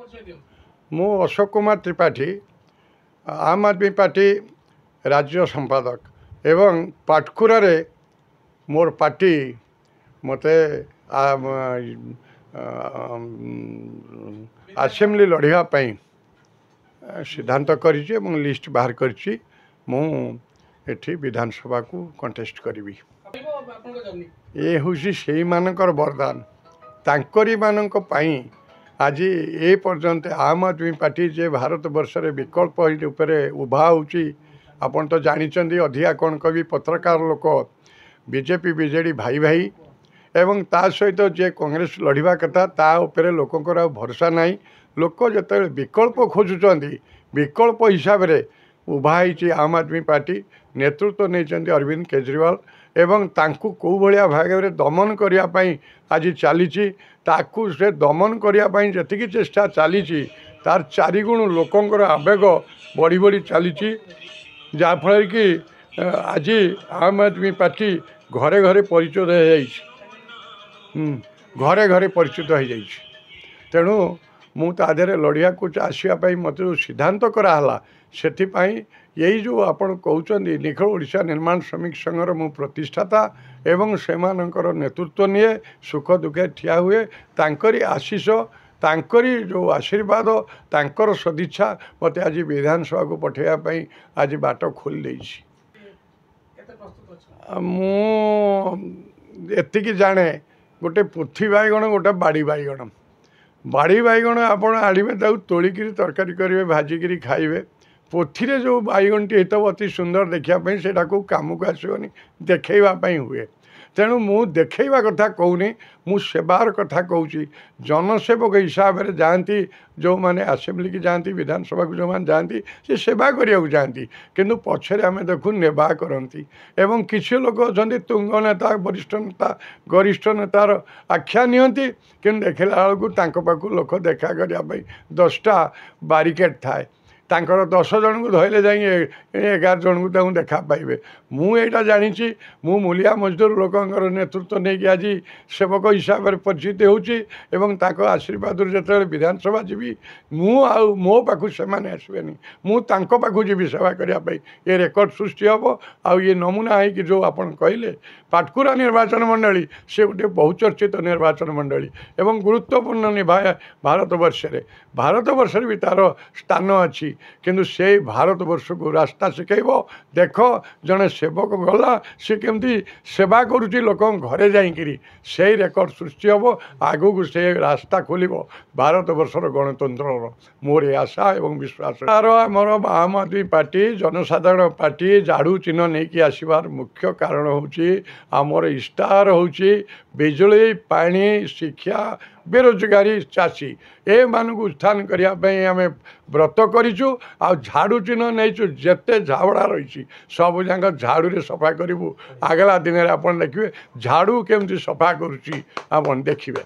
मु अशोक कुमार त्रिपाठी आम आदमी पार्टी राज्य संपादक एवं पाटकुरा रे मोर पार्टी मते आसेम्बली लड़िया सिद्धांत करिछि एवं लिस्ट बाहर करिछि मु एठी विधानसभा को कंटेस्ट करी ये हूँ से मानकर वरदान तांकरी मानक पई आज ए पर्यंत आम आदमी पार्टी जे भारत वर्ष रे विकल्प उपरे उभा होची आपन तो जानिचंदी अधिया कौन कवि पत्रकार लोक बीजेपी बीजेडी भाई भाई एवं ता सहित जे कांग्रेस लड़िबा कथा ता उपरे लोकंकर भरोसा नहीं लोक जते विकल्प खोजुचंदी विकल्प हिसाब रे उभा होती आम आदमी पार्टी नेतृत्व नहीं अरविंद केजरीवाल एवं तांकु को भलिया भाग में दमन करने आज चली से दमन करने जी चेष्टा चली तार चारिगुण लोकंर आवेग बढ़ी बढ़ी चली जहाँफल कि आज आम आदमी पार्टी घरे घरे परिचित घरे घरे परिचित हो जाइए तेणु मु ताधे लड़िया को आसवाई मत सिद्धांत कराला से यही जो आपण कहते निखिल ओडिशा निर्माण श्रमिक संघर मु प्रतिष्ठाता एवं से नेतृत्व निए सुख दुखे ठिया हुए तांकरी आशीष तांकरी जो आशीर्वाद तांकर सदिच्छा मत आज विधानसभा को पठेवाई आज बाट खोल देछि एतिकी जाने गोटे पुथी बैगण गोटे बाड़ी बैगण आपण आड़े तोलिकी तरकारी करेंगे भाजिकी खाइबे पोथी रे जो बैगणटी तो अति सुंदर देखापी से कम को आसोनी देखवाई हुए तेणु मु देखा कथा कहूनी मु सेवार कथा कहूँ जनसेवक हिसाब से जाती जो मैंने आसेम्बली की जाती विधानसभा को जो मैंने जाती से सेवा करने को जाती किंतु पछरे आम देखु नेबा करती एवं किसी लोग अच्छा तुंग नेता वरिष्ठ नेता गरिष्ठ नेतार आख्या नियंती कि देखला बेलू लोक देखा करने 10टा बारिकेड थाए तांकर 10 जन को धरले जाए 11 जन को देखा पाइबे मुझा जानी मु मूलिया मजदूर लोकंर नेतृत्व नहीं आज सेवक हिसाब से परिचित होती आशीर्वाद जो विधानसभा जी मो पाखु से आसबेनि मुझे जी सेवा करने ये रेकर्ड सृष्टि हम आउ ये नमूना है कि जो आपन कहले पाटकुरा निर्वाचन मंडली से गोटे बहुचर्चित निर्वाचन मंडली एवं गुरुत्वपूर्ण निभाए भारतवर्ष भी तार स्थान अच्छी किंतु से भारतवर्ष को रास्ता शिखेब देख जड़े सेवक गला सी केमती सेवा करुच्ची लोक घरे जाकि से रेकर्ड सृष्टि हम आगू को से रास्ता खोल भारतवर्षर गणतंत्र मोर आशा एवं विश्वास आमर आम आदमी पार्टी जनसाधारण पार्टी झाड़ू चिन्ह नहीं कि आसबार मुख्य कारण होची आमर इष्टार होची बिजुली पानी शिक्षा बेरोजगारी चाषी ए मानक उत्थान करने आम व्रत करूँ आ झाड़ू चिन्ह नहीं जेते झावड़ा रही सब जाक झाड़ू रे सफा करूँ आगला दिन में आप देखिए झाड़ू केमती सफा करुच्ची आप देखिए।